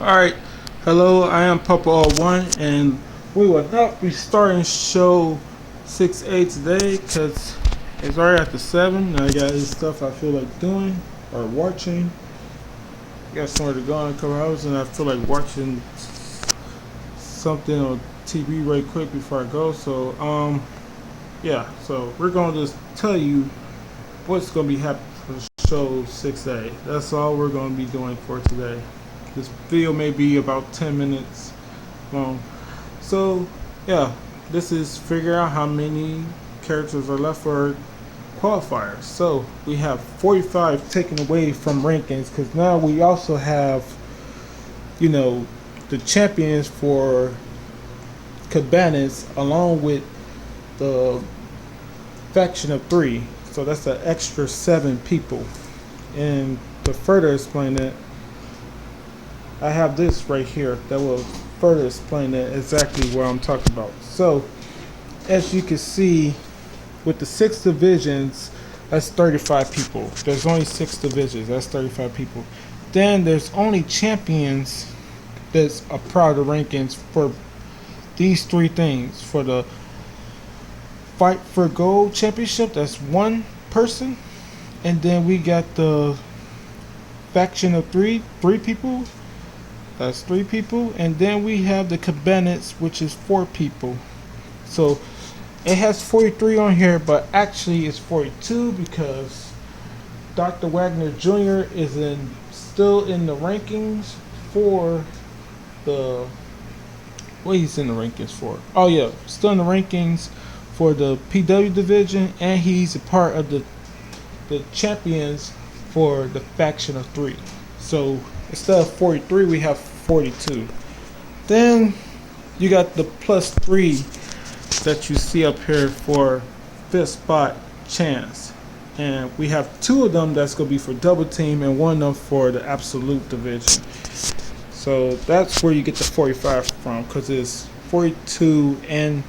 Alright, hello, I am Papa01 and we will not be starting show 6A today because it's already after 7 and I got this stuff I feel like doing or watching. I got somewhere to go in a couple hours and I feel like watching something on TV right quick before I go. So, yeah, so we're going to just tell you what's going to be happening for the show 6A. That's all we're going to be doing for today. This video may be about 10 minutes long. So, yeah, this is figure out how many characters are left for qualifiers. So, we have 45 taken away from rankings because now we also have, the champions for Cabanas along with the faction of 3. So, that's an extra 7 people. And to further explain that, I have this right here that will further explain that exactly what I'm talking about. So, as you can see, with the 6 divisions, that's 35 people. There's only 6 divisions, that's 35 people. Then there's only champions that's a part of the rankings for these 3 things. For the Fight for Gold Championship, that's 1 person. And then we got the faction of 3 people. That's 3 people, and then we have the Cabinets, which is 4 people. So it has 43 on here, but actually it's 42 because Dr. Wagner Jr. is still in the rankings for the what he's in the rankings for. Oh yeah, still in the rankings for the PW division, and he's a part of the champions for the faction of 3. So instead of 43, we have 42. Then you got the +3 that you see up here for 5th spot chance. And we have 2 of them that's going to be for double team and 1 of them for the absolute division. So that's where you get the 45 from, because it's 42 and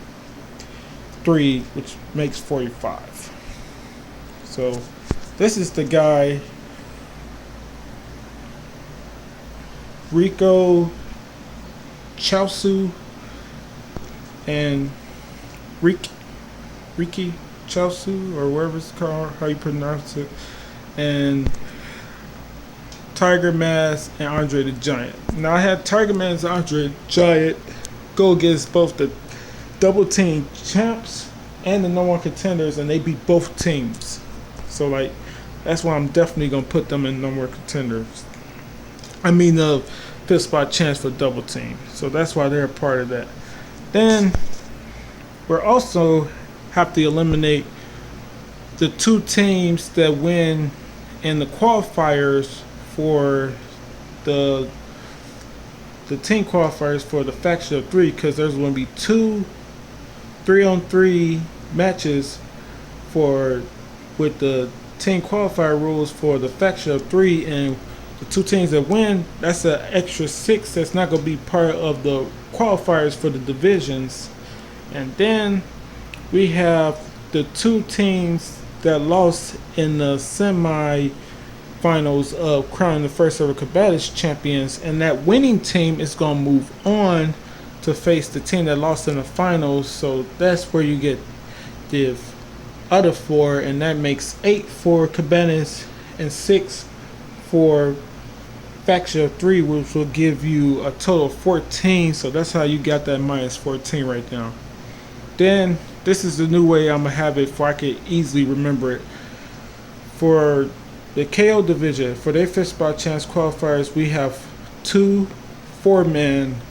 3, which makes 45. So this is the guy Rico Chausu and Ricky Chausu, or whatever it's called, how you pronounce it, and Tiger Mask and Andre the Giant. Now I had Tiger Mask and Andre the Giant go against both the double team champs and the #1 contenders, and they beat both teams. So like, that's why I'm definitely gonna put them in #1 contenders. I mean the 5th spot chance for double team. So that's why they're a part of that. Then we're also have to eliminate the 2 teams that win in the qualifiers for the team qualifiers for the faction of 3, because there's going to be 2 3-on-3 matches with the team qualifier rules for the faction of 3, and the 2 teams that win, that's an extra 6 that's not going to be part of the qualifiers for the divisions. And then we have the 2 teams that lost in the semi-finals of crowning the first ever Cabanas champions, and that winning team is going to move on to face the team that lost in the finals. So that's where you get the other 4, and that makes 8 for Cabanas and 6 for faction of 3, which will give you a total of 14. So that's how you got that -14 right now. Then this is the new way I'm gonna have it, for I could easily remember it. For the KO division, for their 5th spot chance qualifiers, we have 2 4-man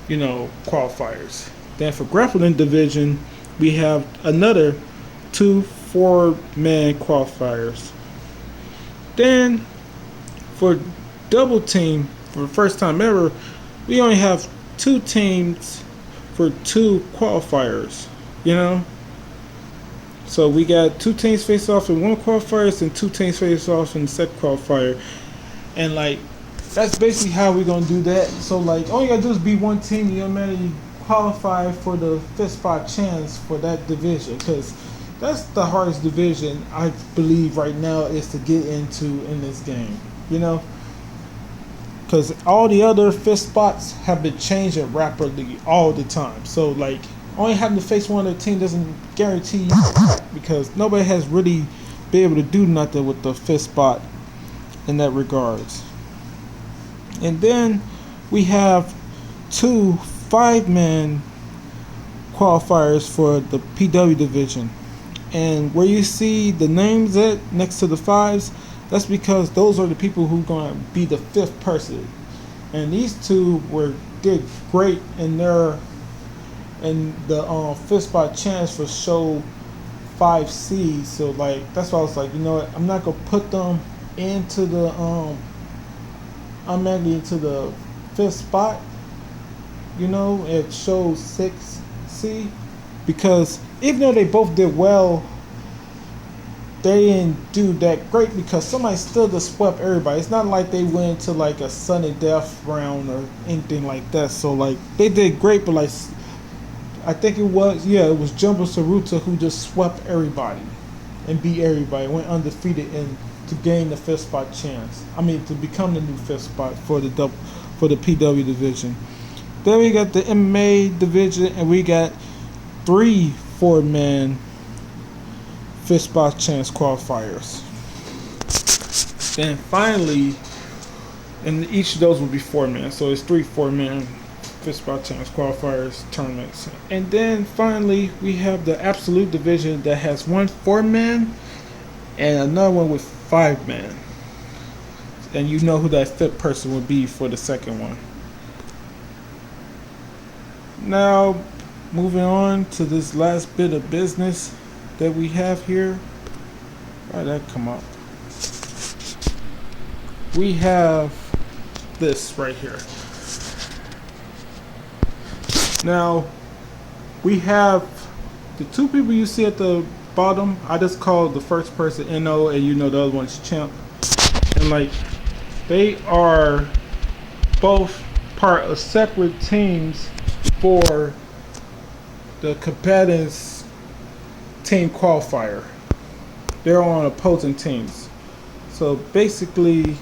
qualifiers. Then for grappling division, we have another 2 4-man qualifiers. Then for double team, for the first time ever, we only have 2 teams for 2 qualifiers. So we got 2 teams face off in 1 qualifiers and 2 teams face off in the second qualifier, and like, that's basically how we're gonna do that. So like, all you gotta do is be 1 team, you automatically qualify for the 5th spot chance for that division, because that's the hardest division I believe right now is to get into in this game. because all the other fifth spots have been changing rapidly all the time. So like only having to face one other team doesn't guarantee you, because nobody has really been able to do nothing with the fifth spot in that regards. And then we have 2 5-man qualifiers for the PW division. And where you see the names at next to the 5s, that's because those are the people who are going to be the 5th person. And these 2 did great in the 5th spot chance for show 5C. So like that's why I was like, you know what, I'm not gonna put them into the automatically into the 5th spot, you know, at show 6C, because even though they both did well, they didn't do that great because somebody still just swept everybody. It's not like they went to like a sudden death round or anything like that. So like they did great, but like I think it was Jumbo Saruta who just swept everybody and beat everybody, went undefeated, and to gain the 5th spot chance. I mean, to become the new 5th spot for the PW division. Then we got the MMA division, and we got 3 4-man 5th spot chance qualifiers. Then finally, and each of those will be 4-man, so it's 3 4-man 5th spot chance qualifiers tournaments. And then finally we have the absolute division that has 1 4-man and another one with 5-man, and you know who that 5th person would be for the second one. Now moving on to this last bit of business that we have here. Why did that come up? We have this right here. Now we have the 2 people you see at the bottom. I just call the first person NO, and you know the other one's Champ. And like they are both part of separate teams for the combatants team qualifier. They're on opposing teams. So basically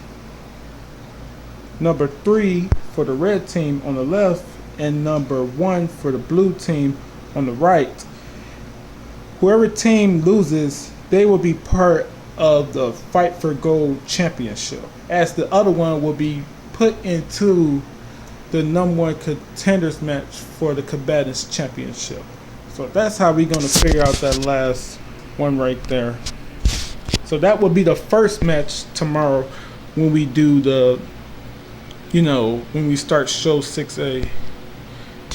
number 3 for the red team on the left and number 1 for the blue team on the right. Whoever team loses, they will be part of the Fight for Gold championship, as the other one will be put into the number 1 contenders match for the combatants championship. So that's how we're going to figure out that last one right there. So that will be the first match tomorrow when we do when we start show 6A.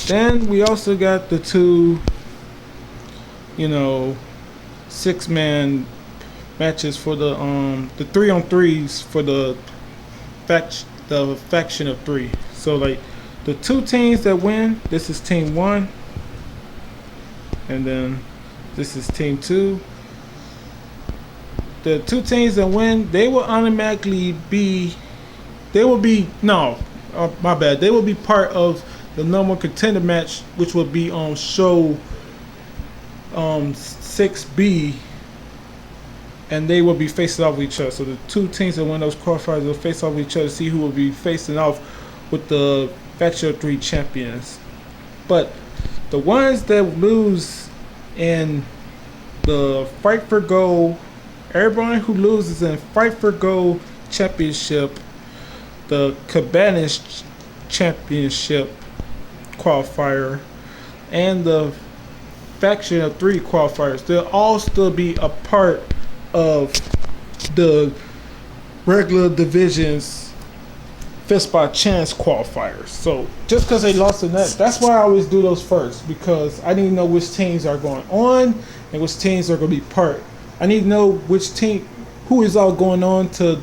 Then we also got the 2 6-man matches for the 3-on-3s for the faction of 3. So like the 2 teams that win, this is team 1, and then this is team 2. The 2 teams that win, they will automatically be They will be part of the number 1 contender match, which will be on show 6B, and they will be facing off with each other. So the 2 teams that win those qualifiers will face off with each other to see who will be facing off with the Faction 3 champions. But the ones that lose in the Fight for Gold, everyone who loses in Fight for Gold championship, the Cabanas championship qualifier, and the Faction of 3 qualifiers, they'll all still be a part of the regular division's 5th spot chance qualifiers. So just because they lost in that's why I always do those first, because I need to know which teams are going on and which teams are going to be part. I need to know which team, who is all going on to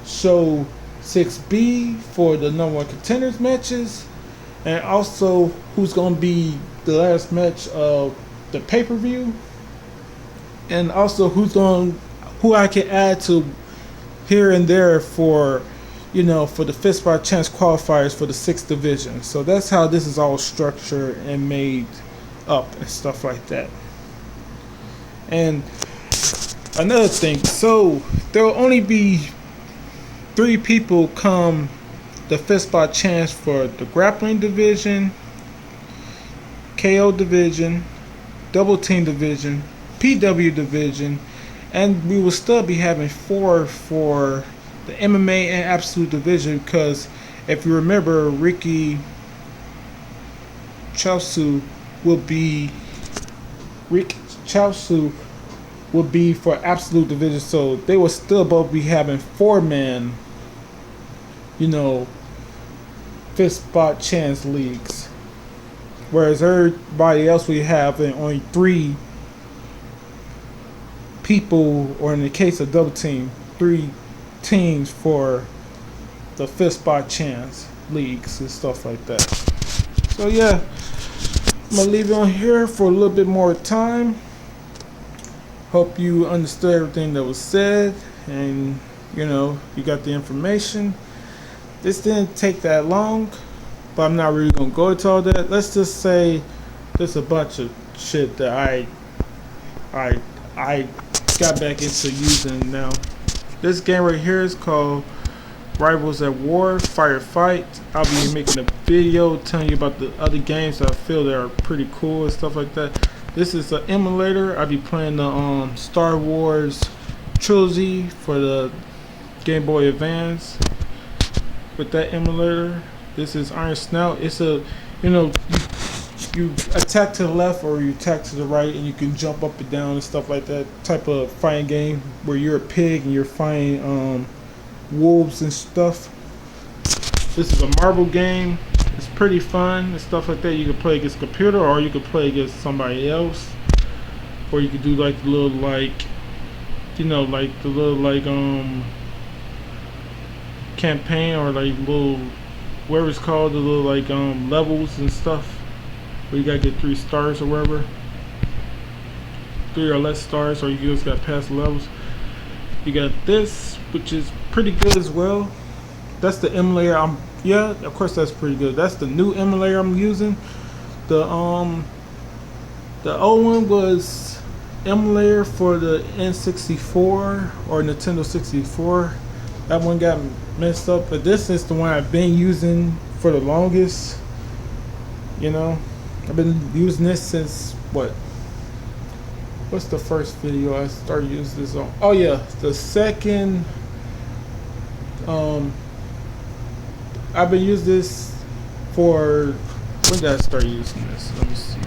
show 6B for the number 1 contenders matches, and also who's going to be the last match of the pay-per-view, and also who I can add to here and there for for the 5th spot chance qualifiers for the 6th division. So that's how this is all structured and made up and stuff like that. And another thing, so there will only be 3 people come the fifth spot chance for the grappling division, KO division, double team division, PW division, and we will still be having 4 for the MMA and absolute division, because if you remember, Ricky Chausu will be for absolute division, so they will still both be having 4-man, fifth spot chance leagues, whereas everybody else we have only 3 people, or in the case of double team, 3 teams for the fifth spot chance leagues and stuff like that. So yeah, I'm gonna leave it on here for a little bit more time. Hope you understood everything that was said, and you got the information. This didn't take that long, but I'm not really gonna go into all that. Let's just say there's a bunch of shit that I got back into using now. This game right here is called Rivals at War, Firefight. I'll be making a video telling you about the other games that I feel that are pretty cool and stuff like that. This is an emulator. I'll be playing the Star Wars trilogy for the Game Boy Advance with that emulator. This is Iron Snout. It's a, you attack to the left or you attack to the right, and you can jump up and down and stuff like that. Type of fighting game where you're a pig and you're fighting wolves and stuff. This is a marble game. It's pretty fun and stuff like that. You can play against a computer, or you can play against somebody else, or you can do like the little campaign, or like little, whatever it's called, the little levels and stuff, where you gotta get 3 stars or whatever, 3 or less stars, or you just gotta pass the levels. You got this, which is pretty good as well. That's the emulator. Yeah, of course that's pretty good. That's the new emulator I'm using. The old one was emulator for the N64 or Nintendo 64. That one got messed up, but this is the one I've been using for the longest. I've been using this since what's the first video I started using this on? Oh yeah, the second. I've been using this for, when did I start using this? Let me see.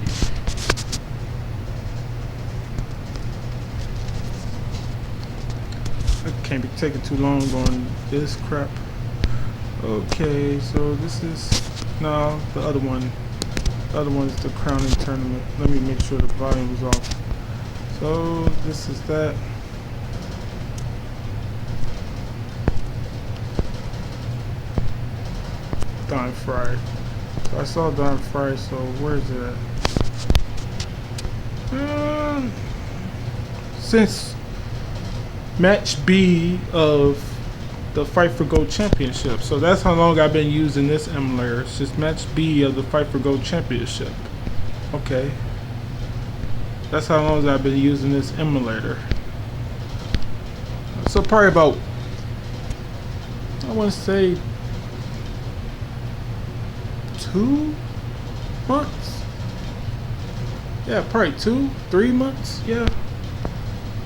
I can't be taking too long on this crap. Okay, so this is, no, the other one. The other one is the crowning tournament. Let me make sure the volume is off. So this is that. Don Fry. So I saw Don Fry, so where is it at? Since match B of the Fight for Gold Championship. So that's how long I've been using this emulator. It's just match B of the Fight for Gold Championship. Okay. That's how long I've been using this emulator. So probably about, I want to say 2 months. Yeah, probably 2-3 months. Yeah,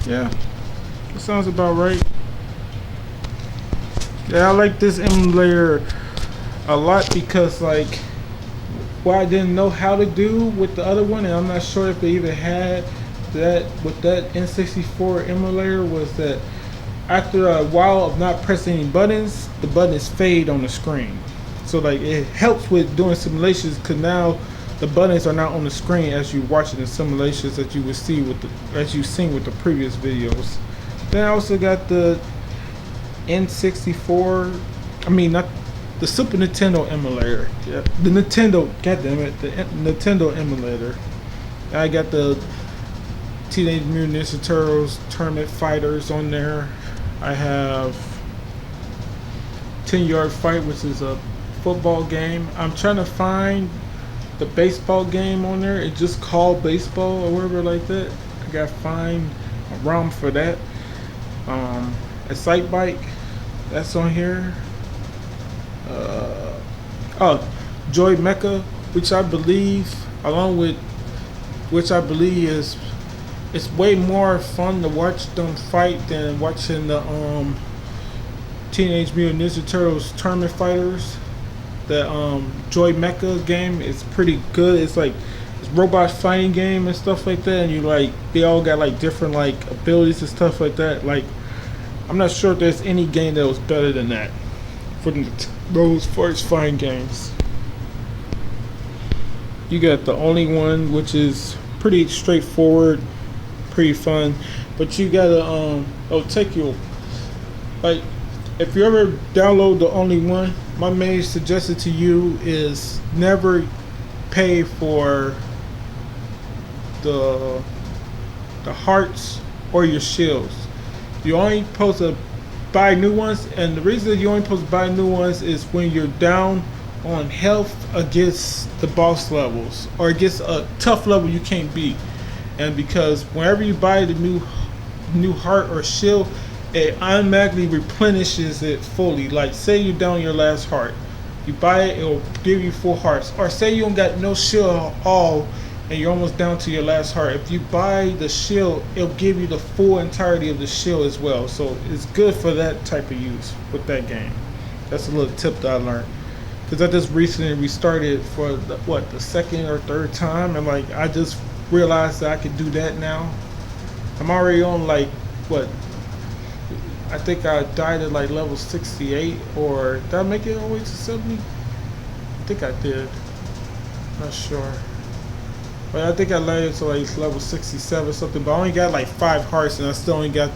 that sounds about right. Yeah, I like this emulator a lot because what I didn't know how to do with the other one, and I'm not sure if they even had that with that N64 emulator, was that after a while of not pressing any buttons, the buttons fade on the screen. So it helps with doing simulations, because now the buttons are not on the screen as you're watching the simulations that you would see as you've seen with the previous videos. Then I also got the N64, not the Super Nintendo emulator. Yeah, the Nintendo, goddammit, the Nintendo emulator. And I got the Teenage Mutant Ninja Turtles Tournament Fighters on there. I have 10-Yard Fight, which is a football game. I'm trying to find the baseball game on there. It's just called baseball or whatever like that. I gotta find a ROM for that. A Sight Bike, that's on here. Oh, Joy Mecha, which I believe, along with which I believe is it's way more fun to watch them fight than watching the Teenage Mutant Ninja Turtles Tournament Fighters. The Joy Mecha game is pretty good. It's like it's robot fighting game and stuff like that, and you like they all got like different like abilities and stuff like that. Like I'm not sure if there's any game that was better than that for those first fighting games. You got the only one, which is pretty straightforward, pretty fun, but you gotta it'll take you like if you ever download the only one, my main suggestion to you is never pay for the hearts or your shields. You only supposed to buy new ones, and the reason you only supposed to buy new ones is when you're down on health against the boss levels or against a tough level you can't beat. And because whenever you buy the new heart or shield, it automatically replenishes it fully. Like say you're down your last heart, you buy it, it'll give you full hearts. Or say you don't got no shield at all and you're almost down to your last heart, if you buy the shield, it'll give you the full entirety of the shield as well. So it's good for that type of use with that game. That's a little tip that I learned, because I just recently restarted for the second or third time, and like I just realized that I could do that now. I'm already on like what, I think I died at like level 68, or did I make it all the way to 70? I think I did. Not sure. But I think I landed to like level 67 or something, but I only got like 5 hearts and I still only got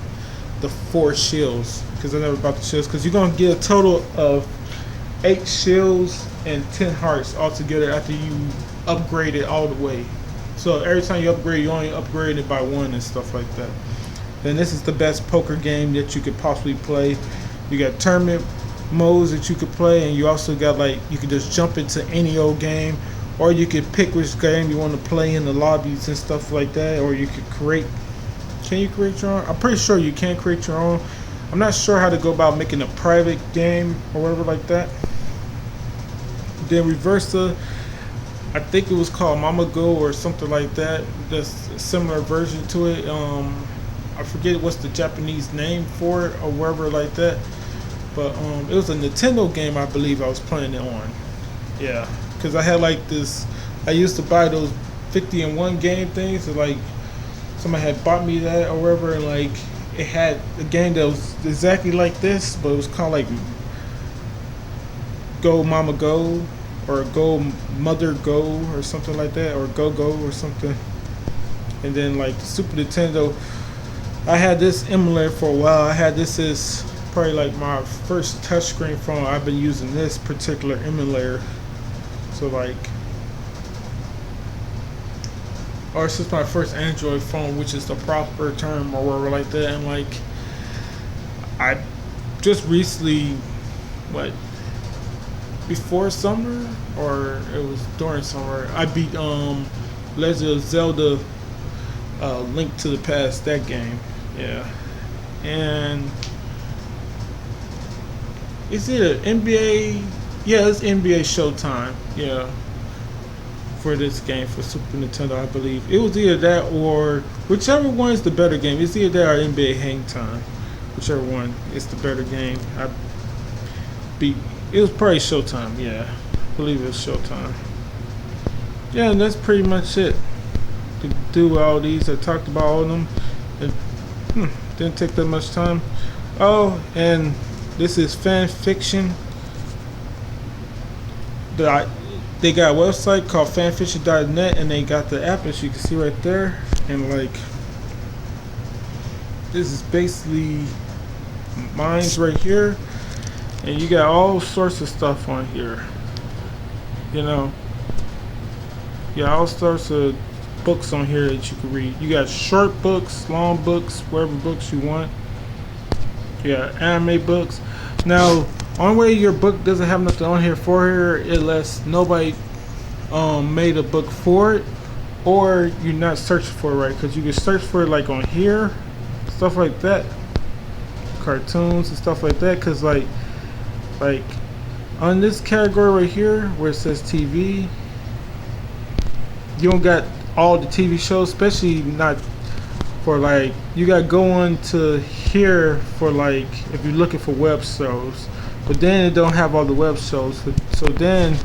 the 4 shields because I never bought the shields, because you're going to get a total of 8 shields and 10 hearts altogether after you upgrade it all the way. So every time you upgrade, you only upgrade it by 1 and stuff like that. Then this is the best poker game that you could possibly play. You got tournament modes that you could play, and you also got like you can just jump into any old game, or you could pick which game you want to play in the lobbies and stuff like that, or you could create. Can you create your own? I'm pretty sure you can create your own. I'm not sure how to go about making a private game or whatever like that. Then Reversa, I think it was called Mama Go or something like that. That's a similar version to it. I forget what's the Japanese name for it or wherever like that. But it was a Nintendo game, I believe I was playing it on. Yeah, because I had like this. I used to buy those 50 in 1 game things. And like somebody had bought me that or whatever, and like it had a game that was exactly like this, but it was called like Go Mama Go or Go Mother Go or something like that, or Go Go or something. And then like the Super Nintendo, I had this emulator for a while. I had this as probably like my first touchscreen phone. I've been using this particular emulator. So like, or it's just my first Android phone, which is the proper term or whatever like that. And like, I just recently, what, before summer or it was during summer, I beat Legend of Zelda Link to the Past, that game. Yeah. And is it an NBA? Yeah, it's NBA Showtime. Yeah. For this game for Super Nintendo, I believe. It was either that or whichever one is the better game. It's either that or NBA Hang Time. Whichever one is the better game. It was probably Showtime, yeah. I believe it was Showtime. Yeah, and that's pretty much it. To do all these, I talked about all of them. It didn't take that much time. Oh, and this is fan fiction. They got a website called fanfiction.net, and they got the app, as you can see right there. And like, this is basically mine's right here, and you got all sorts of stuff on here. You know, yeah, all sorts of books on here that you can read. You got short books, long books, whatever books you want. You got anime books. Now, only way your book doesn't have nothing on here for here, unless nobody made a book for it, or you're not searching for it right, because you can search for it like on here, stuff like that, cartoons and stuff like that, because like On this category right here where it says TV, you don't got all the TV shows, especially not for like, you got going to here for like if you're looking for web shows, but then it don't have all the web shows. So then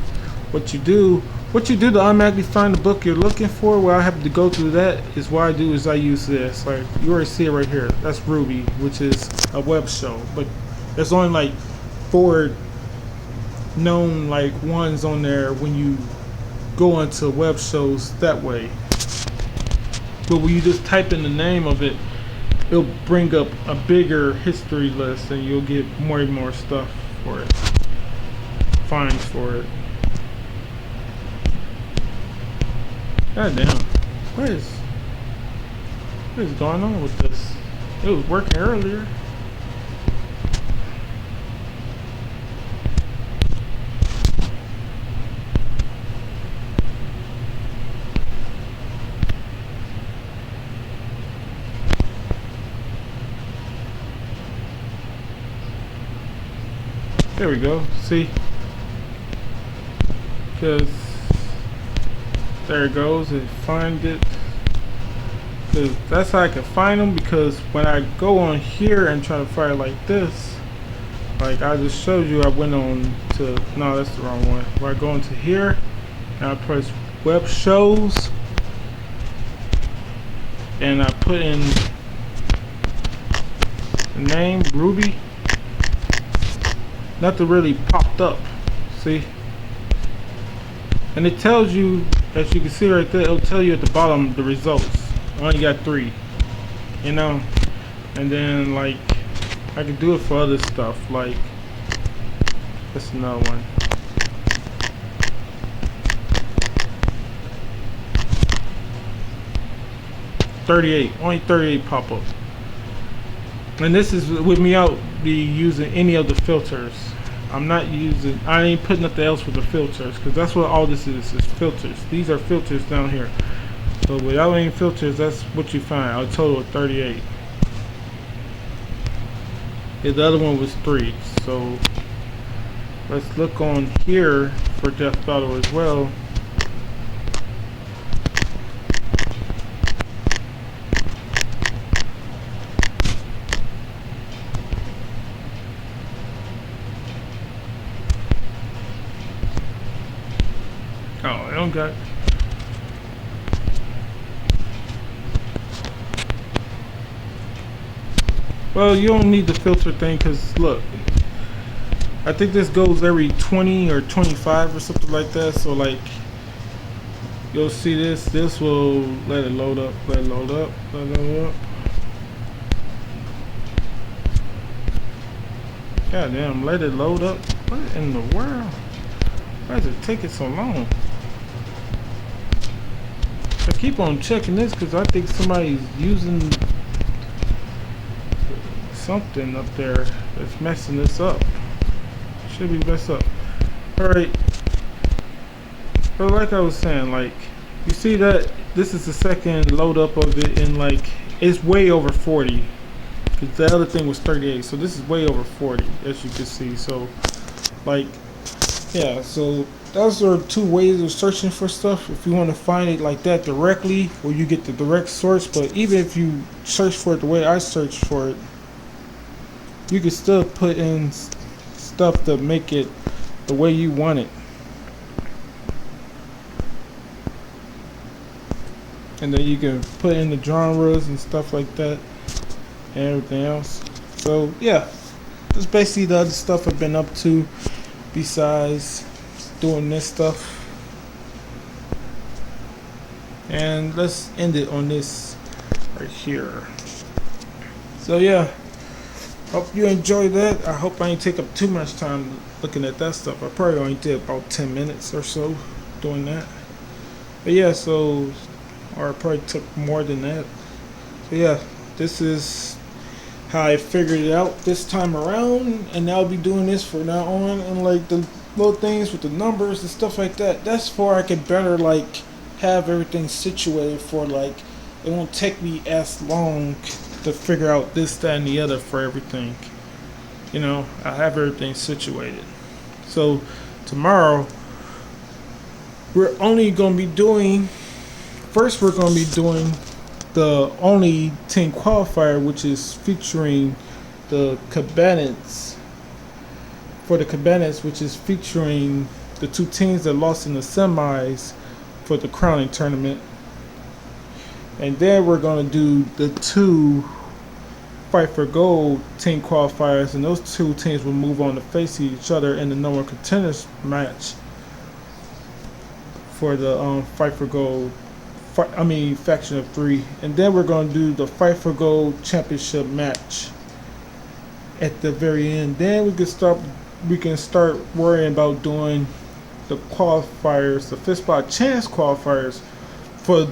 what you do to automatically find the book you're looking for, where I have to go through that, is what I do is I use this. Like you already see it right here. That's Ruby, which is a web show, but there's only like 4 known like ones on there when you go into web shows that way. But when you just type in the name of it, it'll bring up a bigger history list, and you'll get more and more stuff for it, finds for it. God damn, what is going on with this? It was working earlier. There we go. See? Because there it goes. It find it. Because that's how I can find them. Because when I go on here and try to find it like this, like I just showed you, I went on to, no, that's the wrong one. Where I go into here and I press web shows and I put in the name Ruby. Nothing really popped up, see? And it tells you, as you can see right there, it'll tell you at the bottom the results. I only got 3, you know? And then like, I could do it for other stuff, like, that's another one. Only 38 pop up. And this is with me out be using any of the filters. I ain't putting nothing else with the filters, because that's what all this is filters. These are filters down here. So without any filters, that's what you find. A total of 38. Yeah, the other one was 3. So let's look on here for Death Battle as well. Oh, I don't got. Well, you don't need the filter thing, because look, I think this goes every 20 or 25 or something like that. So like, you'll see this will let it load up, let it load up, let it load up. God damn, let it load up. What in the world? Why is it taking so long? I keep on checking this because I think somebody's using something up there that's messing this up. Should be messed up. Alright. So like I was saying, like, you see that this is the second load up of it, and like, it's way over 40. Because the other thing was 38. So this is way over 40, as you can see. So, like, yeah, so those are 2 ways of searching for stuff. If you want to find it like that directly, where you get the direct source, but even if you search for it the way I search for it, you can still put in stuff to make it the way you want it. And then you can put in the genres and stuff like that and everything else. So yeah, that's basically the other stuff I've been up to besides doing this stuff. And let's end it on this right here. So yeah, hope you enjoyed that. I hope I ain't take up too much time looking at that stuff. I probably only did about 10 minutes or so doing that. But yeah, so, or it probably took more than that. So yeah, this is how I figured it out this time around, and I'll be doing this from now on. And like the little things with the numbers and stuff like that, that's for I can better like have everything situated for, like, it won't take me as long to figure out this, that, and the other for everything. You know, I have everything situated. So tomorrow we're only going to be doing, first we're going to be doing the only team qualifier, which is featuring the cabinets. For the cabinets, which is featuring the two teams that lost in the semis for the crowning tournament. And then we're going to do the two Fight for Gold team qualifiers, and those two teams will move on to face each other in the number one contenders match for the Fight for Gold, faction of 3. And then we're going to do the Fight for Gold championship match at the very end. Then we can start worrying about doing the qualifiers, the fifth spot chance qualifiers for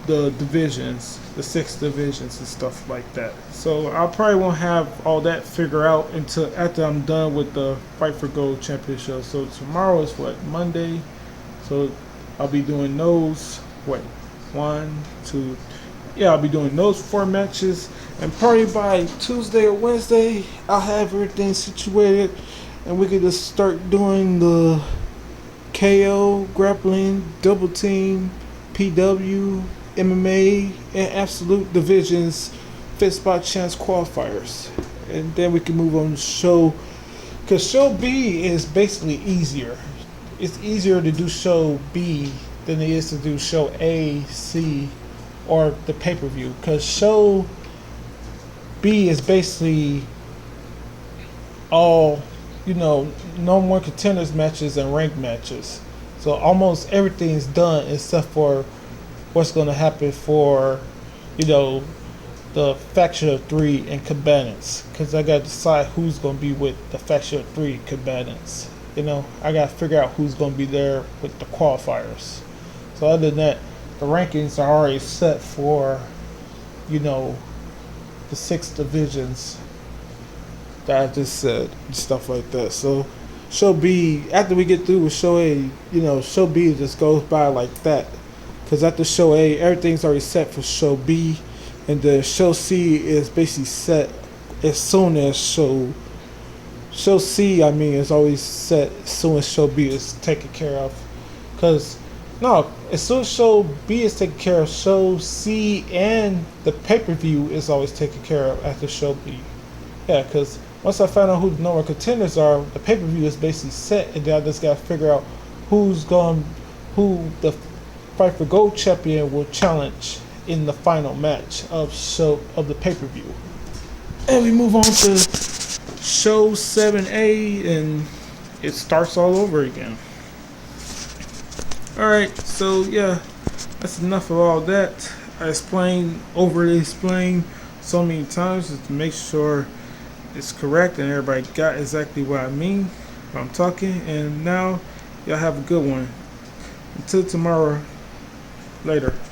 the divisions, the 6 divisions and stuff like that. So I probably won't have all that figured out until after I'm done with the Fight for Gold championship. So tomorrow is what, Monday? So I'll be doing those, what, 1, 2, yeah, I'll be doing those 4 matches, and probably by Tuesday or Wednesday I'll have everything situated and we can just start doing the KO, grappling, double team, PW, MMA, and absolute divisions 5th spot chance qualifiers. And then we can move on to show, because show B is basically easier. It's easier to do show B than it is to do show A, C, or the pay-per-view, because show B is basically all, no more contenders matches and ranked matches. So almost everything's done except for what's going to happen for, the faction of 3 and cabinets, because I got to decide who's going to be with the faction of 3 cabinets. I got to figure out who's going to be there with the qualifiers. So other than that, the rankings are already set for, the 6 divisions that I just said, and stuff like that. So show B, after we get through with show A, show B just goes by like that. Because after show A, everything's already set for show B, and the show C is basically set as soon as show C, is always set as soon as show B is taken care of. Because, no, as soon as show B is taken care of, show C and the pay-per-view is always taken care of after show B. Yeah, because once I find out who the number contenders are, the pay-per-view is basically set, and then I just got to figure out who the Fight for Gold champion will challenge in the final match of the pay-per-view. And we move on to show 7A, and it starts all over again. Alright, so yeah, that's enough of all that. I overly explained so many times just to make sure it's correct and everybody got exactly what I mean when I'm talking. And now, y'all have a good one. Until tomorrow, later.